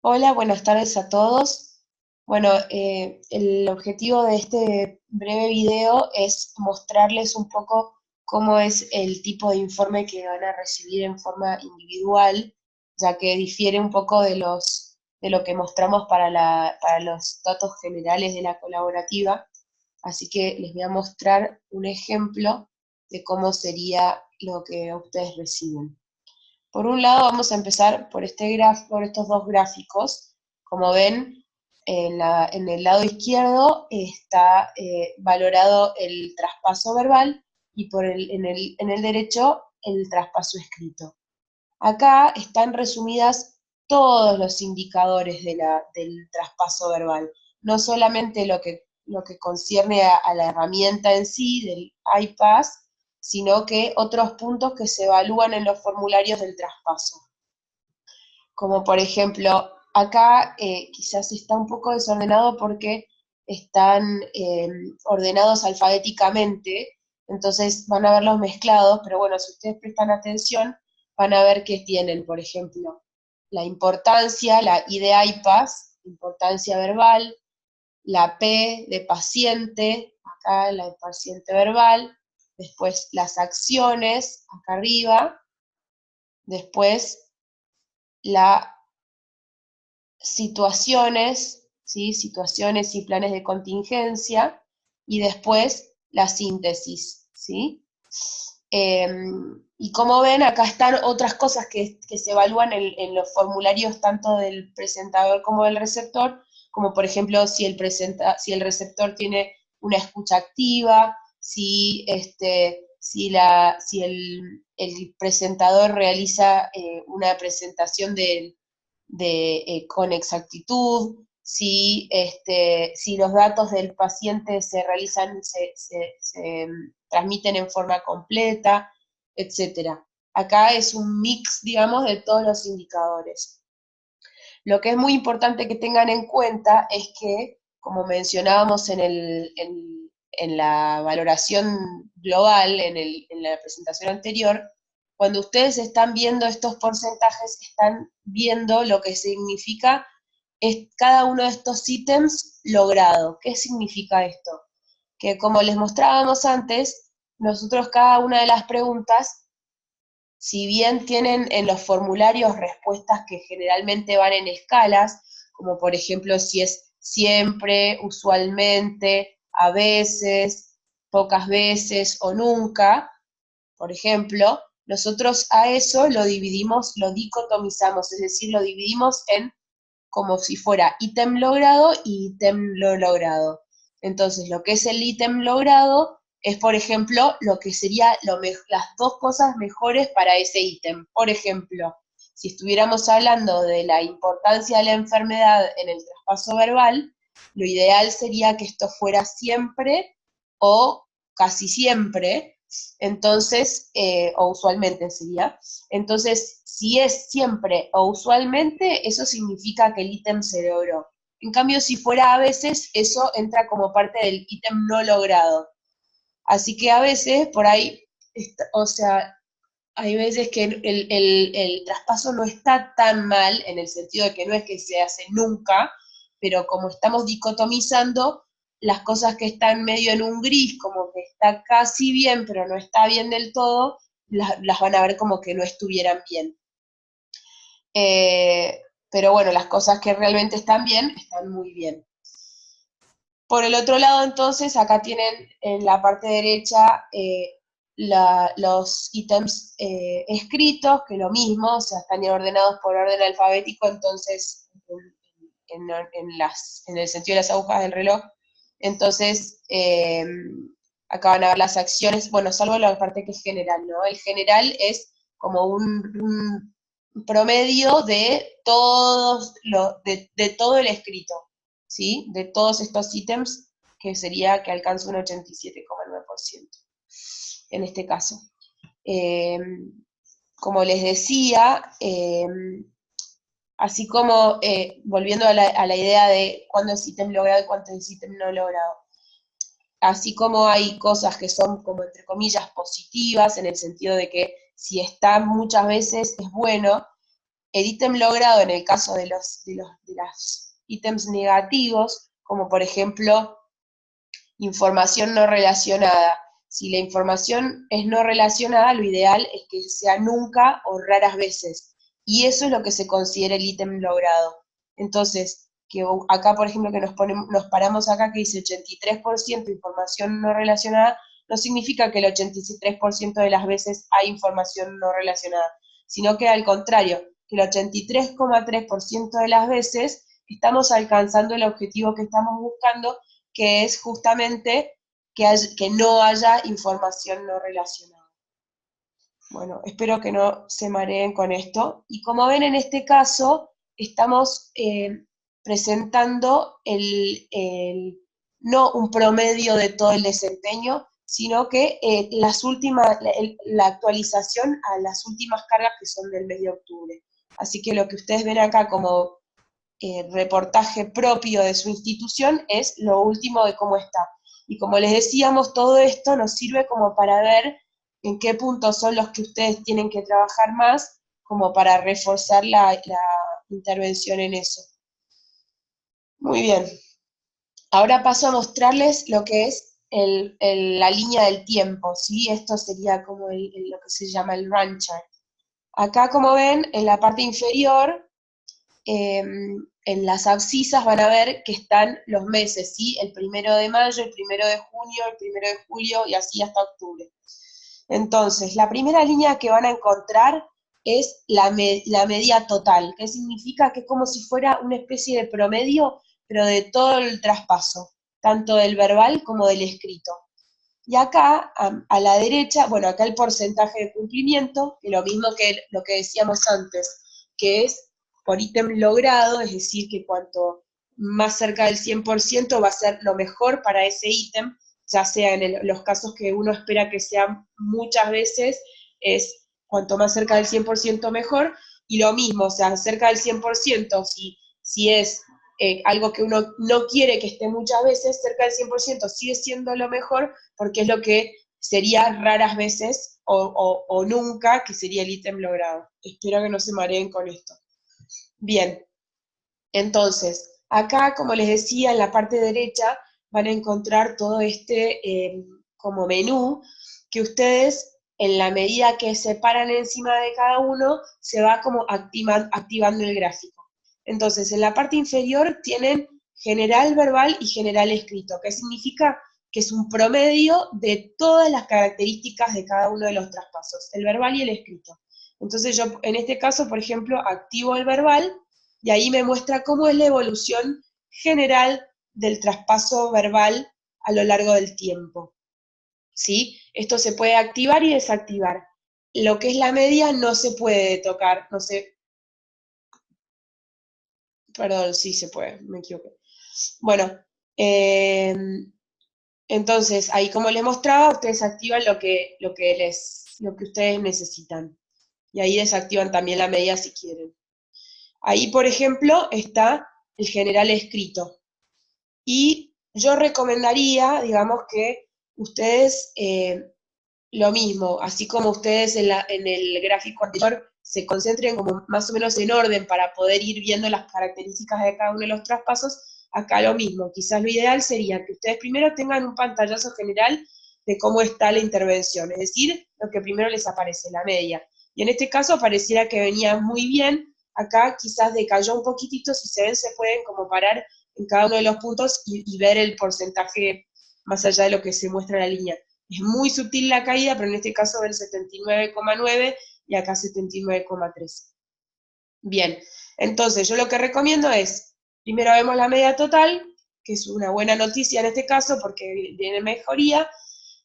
Hola, buenas tardes a todos. Bueno, el objetivo de este breve video es mostrarles un poco cómo es el tipo de informe que van a recibir en forma individual, ya que difiere un poco de lo que mostramos para los datos generales de la colaborativa. Así que les voy a mostrar un ejemplo de cómo sería lo que ustedes reciben. Por un lado, vamos a empezar por por estos dos gráficos. Como ven, en el lado izquierdo está valorado el traspaso verbal y en el derecho el traspaso escrito. Acá están resumidas todos los indicadores del traspaso verbal, no solamente lo que concierne a la herramienta en sí, del iPass, sino que otros puntos que se evalúan en los formularios del traspaso. Como por ejemplo, acá quizás está un poco desordenado porque están ordenados alfabéticamente, entonces van a verlos mezclados, pero bueno, si ustedes prestan atención, van a ver que tienen, por ejemplo, la importancia, la I de IPAS, importancia verbal, la P de paciente, acá la de paciente verbal, después las acciones, acá arriba, después la situaciones, ¿sí? Situaciones y planes de contingencia, y después la síntesis, ¿sí? Eh, y como ven, acá están otras cosas que se evalúan en los formularios tanto del presentador como del receptor, como por ejemplo si el receptor tiene una escucha activa, si el presentador realiza una presentación con exactitud, si los datos del paciente se realizan, se transmiten en forma completa, etcétera. Acá es un mix, digamos, de todos los indicadores. Lo que es muy importante que tengan en cuenta es que, como mencionábamos en la valoración global, en la presentación anterior, cuando ustedes están viendo estos porcentajes, están viendo lo que significa es cada uno de estos ítems logrado. ¿Qué significa esto? Que como les mostrábamos antes, nosotros cada una de las preguntas, si bien tienen en los formularios respuestas que generalmente van en escalas, como por ejemplo si es siempre, usualmente, a veces, pocas veces o nunca, por ejemplo, nosotros a eso lo dividimos, lo dicotomizamos, es decir, lo dividimos en como si fuera ítem logrado y ítem no logrado. Entonces, lo que es el ítem logrado es, por ejemplo, lo que sería las dos cosas mejores para ese ítem. Por ejemplo, si estuviéramos hablando de la importancia de la enfermedad en el traspaso verbal, lo ideal sería que esto fuera siempre o casi siempre, entonces, o usualmente sería. Entonces, si es siempre o usualmente, eso significa que el ítem se logró. En cambio, si fuera a veces, eso entra como parte del ítem no logrado. Así que a veces, por ahí, o sea, hay veces que el traspaso no está tan mal, en el sentido de que no es que se hace nunca, pero como estamos dicotomizando, las cosas que están medio en un gris, como que está casi bien, pero no está bien del todo, las van a ver como que no estuvieran bien. Eh, pero bueno, las cosas que realmente están bien, están muy bien. Por el otro lado, entonces, acá tienen en la parte derecha los ítems escritos, que lo mismo, o sea, están ordenados por orden alfabético, entonces, en el sentido de las agujas del reloj. Entonces, acá van a ver las acciones, bueno, salvo la parte que es general, ¿no? El general es como un promedio de todo el escrito, ¿sí? De todos estos ítems, que sería que alcanza un 87,9% en este caso. Eh, Como les decía, así como volviendo a la idea de cuándo es ítem logrado y cuánto es ítem no logrado, así como hay cosas que son como entre comillas positivas, en el sentido de que si está muchas veces es bueno, el ítem logrado en el caso de los ítems negativos, como por ejemplo información no relacionada. Si la información es no relacionada, lo ideal es que sea nunca o raras veces. Y eso es lo que se considera el ítem logrado. Entonces, que acá, por ejemplo, que nos paramos acá que dice 83% información no relacionada, no significa que el 83% de las veces hay información no relacionada, sino que al contrario, que el 83,3% de las veces estamos alcanzando el objetivo que estamos buscando, que es justamente que no haya información no relacionada. Bueno, espero que no se mareen con esto. Y como ven, en este caso, estamos presentando no un promedio de todo el desempeño, sino que la actualización a las últimas cargas que son del mes de octubre. Así que lo que ustedes ven acá como reportaje propio de su institución es lo último de cómo está. Y como les decíamos, todo esto nos sirve como para ver en qué puntos son los que ustedes tienen que trabajar más, como para reforzar la intervención en eso. Muy bien. Ahora paso a mostrarles lo que es la línea del tiempo, ¿sí? Esto sería como lo que se llama el run chart. Acá, como ven, en la parte inferior, en las abscisas van a ver que están los meses, ¿sí? El 1 de mayo, el 1 de junio, el 1 de julio y así hasta octubre. Entonces, la primera línea que van a encontrar es la media total, que significa que es como si fuera una especie de promedio, pero de todo el traspaso, tanto del verbal como del escrito. Y acá, a la derecha, bueno, acá el porcentaje de cumplimiento, que lo mismo que lo que decíamos antes, que es por ítem logrado, es decir, que cuanto más cerca del 100% va a ser lo mejor para ese ítem, ya sea en los casos que uno espera que sean muchas veces, es cuanto más cerca del 100% mejor, y lo mismo, o sea, cerca del 100%, si es algo que uno no quiere que esté muchas veces, cerca del 100% sigue siendo lo mejor, porque es lo que sería raras veces o nunca, que sería el ítem logrado. Espero que no se mareen con esto. Bien, entonces, acá, como les decía, en la parte derecha van a encontrar todo este como menú, que ustedes, en la medida que se paran encima de cada uno, se va como activando el gráfico. Entonces, en la parte inferior tienen general verbal y general escrito, que significa que es un promedio de todas las características de cada uno de los traspasos, el verbal y el escrito. Entonces yo, en este caso, por ejemplo, activo el verbal, y ahí me muestra cómo es la evolución general del traspaso verbal a lo largo del tiempo. ¿Sí? Esto se puede activar y desactivar. Lo que es la media no se puede tocar, no sé. Perdón, sí se puede, me equivoqué. Bueno, entonces ahí como les mostraba, ustedes activan lo que ustedes necesitan. Y ahí desactivan también la media si quieren. Ahí, por ejemplo, está el general escrito. Y yo recomendaría, digamos, que ustedes lo mismo, así como ustedes en el gráfico anterior se concentren como más o menos en orden para poder ir viendo las características de cada uno de los traspasos, acá lo mismo. Quizás lo ideal sería que ustedes primero tengan un pantallazo general de cómo está la intervención, es decir, lo que primero les aparece, la media. Y en este caso pareciera que venía muy bien, acá quizás decayó un poquitito, si se ven se pueden como parar en cada uno de los puntos y ver el porcentaje más allá de lo que se muestra en la línea. Es muy sutil la caída, pero en este caso ven 79,9 y acá 79,3. Bien, entonces yo lo que recomiendo es, primero vemos la media total, que es una buena noticia en este caso porque viene mejoría,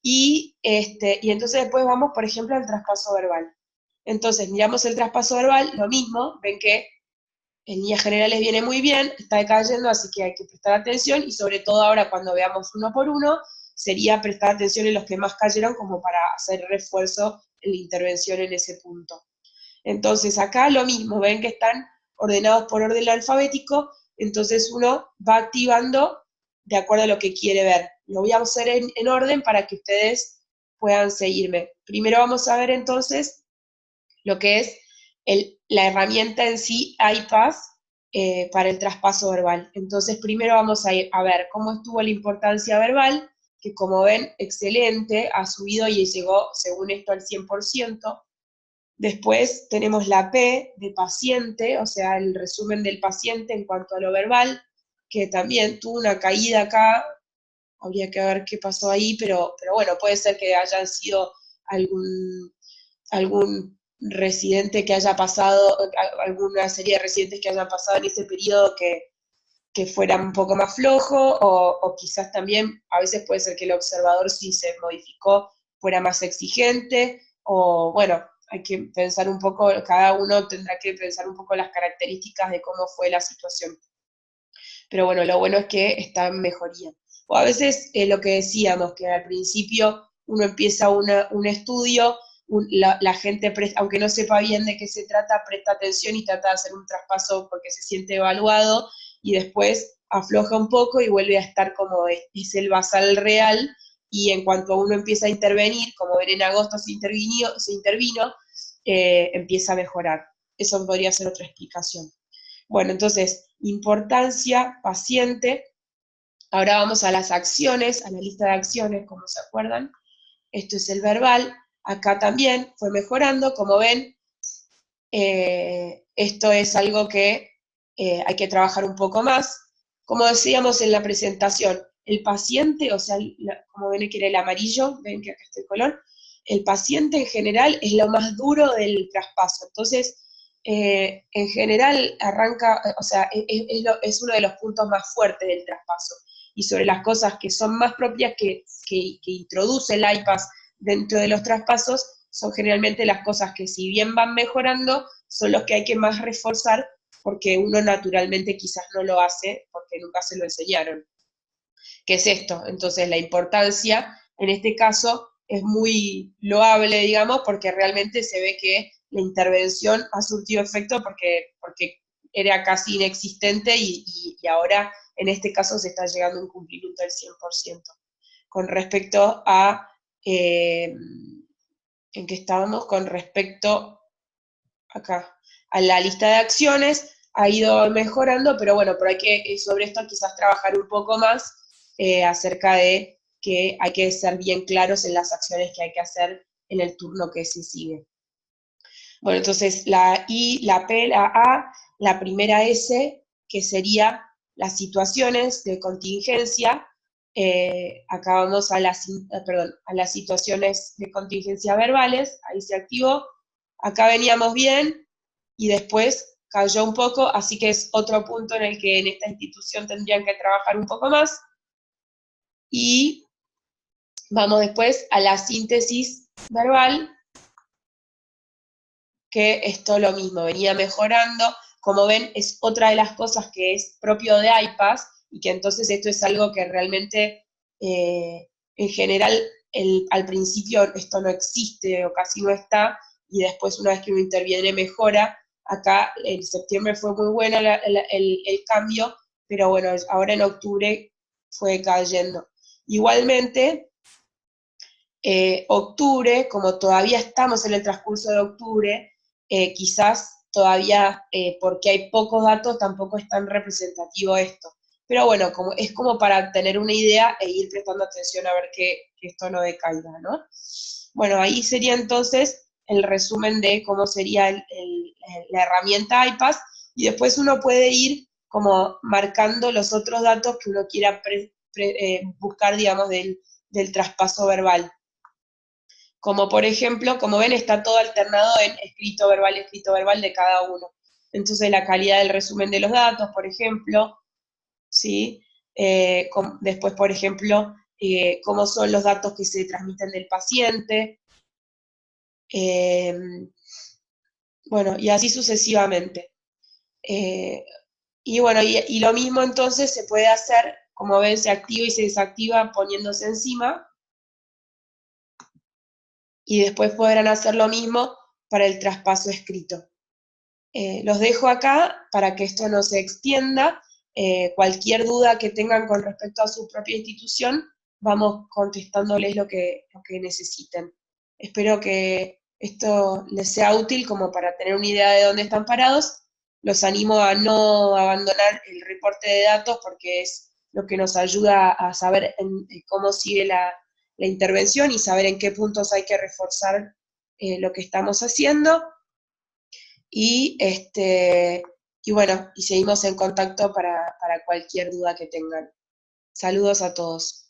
y entonces después vamos, por ejemplo, al traspaso verbal. Entonces miramos el traspaso verbal, lo mismo, ven que en líneas generales viene muy bien, está decayendo, así que hay que prestar atención, y sobre todo ahora cuando veamos uno por uno, sería prestar atención en los que más cayeron como para hacer refuerzo en la intervención en ese punto. Entonces acá lo mismo, ven que están ordenados por orden alfabético, entonces uno va activando de acuerdo a lo que quiere ver. Lo voy a hacer en orden para que ustedes puedan seguirme. Primero vamos a ver entonces lo que es la herramienta en sí, iPass, para el traspaso verbal. Entonces, primero vamos a ver cómo estuvo la importancia verbal, que como ven, excelente, ha subido y llegó, según esto, al 100%. Después tenemos la P de paciente, o sea, el resumen del paciente en cuanto a lo verbal, que también tuvo una caída acá, habría que ver qué pasó ahí, pero bueno, puede ser que hayan sido algún residente que haya pasado, alguna serie de residentes que hayan pasado en ese periodo que fuera un poco más flojo, o quizás también, a veces puede ser que el observador, si se modificó, fuera más exigente, o bueno, hay que pensar un poco, cada uno tendrá que pensar un poco las características de cómo fue la situación. Pero bueno, lo bueno es que está en mejoría. O a veces lo que decíamos, que al principio uno empieza un estudio, la gente, aunque no sepa bien de qué se trata, presta atención y trata de hacer un traspaso porque se siente evaluado, y después afloja un poco y vuelve a estar como es el basal real, y en cuanto uno empieza a intervenir, como ven en agosto se intervino, empieza a mejorar. Eso podría ser otra explicación. Bueno, entonces, importancia, paciente. Ahora vamos a las acciones, a la lista de acciones, como se acuerdan. Esto es el verbal. Acá también fue mejorando, como ven. Esto es algo que hay que trabajar un poco más. Como decíamos en la presentación, el paciente, o sea, como ven que era el amarillo, ven que acá está el color, el paciente en general es lo más duro del traspaso. Entonces, en general arranca, o sea, es uno de los puntos más fuertes del traspaso. Y sobre las cosas que son más propias que introduce el iPass dentro de los traspasos, son generalmente las cosas que, si bien van mejorando, son los que hay que más reforzar, porque uno naturalmente quizás no lo hace porque nunca se lo enseñaron. ¿Qué es esto? Entonces la importancia, en este caso, es muy loable, digamos, porque realmente se ve que la intervención ha surtido efecto porque era casi inexistente y ahora, en este caso, se está llegando a un cumplimiento del 100%. Con respecto a, ¿en qué estábamos? Con respecto, acá, a la lista de acciones, ha ido mejorando, pero bueno, pero hay que sobre esto quizás trabajar un poco más, acerca de que hay que ser bien claros en las acciones que hay que hacer en el turno que se sigue. Bueno, entonces la I, la P, la A, la primera S, que sería las situaciones de contingencia. Acá vamos a las situaciones de contingencia verbales, ahí se activó. Acá veníamos bien y después cayó un poco, así que es otro punto en el que en esta institución tendrían que trabajar un poco más. Y vamos después a la síntesis verbal, que esto lo mismo, venía mejorando. Como ven, es otra de las cosas que es propio de iPass, y que entonces esto es algo que realmente, en general, al principio esto no existe o casi no está, y después una vez que uno interviene mejora. Acá en septiembre fue muy bueno el cambio, pero bueno, ahora en octubre fue cayendo. Igualmente, octubre, como todavía estamos en el transcurso de octubre, quizás todavía, porque hay pocos datos, tampoco es tan representativo esto. Pero bueno, es como para tener una idea e ir prestando atención a ver que esto no decaiga, ¿no? Bueno, ahí sería entonces el resumen de cómo sería la herramienta iPass, y después uno puede ir como marcando los otros datos que uno quiera buscar, digamos, del traspaso verbal. Como por ejemplo, como ven, está todo alternado en escrito verbal de cada uno. Entonces la calidad del resumen de los datos, por ejemplo, ¿sí? Después, por ejemplo, cómo son los datos que se transmiten del paciente, eh, bueno, y así sucesivamente. Y bueno, y lo mismo entonces se puede hacer, como ven, se activa y se desactiva poniéndose encima, y después podrán hacer lo mismo para el traspaso escrito. Los dejo acá para que esto no se extienda. Cualquier duda que tengan con respecto a su propia institución, vamos contestándoles lo que necesiten. Espero que esto les sea útil como para tener una idea de dónde están parados. Los animo a no abandonar el reporte de datos porque es lo que nos ayuda a saber cómo sigue la intervención y saber en qué puntos hay que reforzar lo que estamos haciendo. Y, y bueno, y seguimos en contacto para cualquier duda que tengan. Saludos a todos.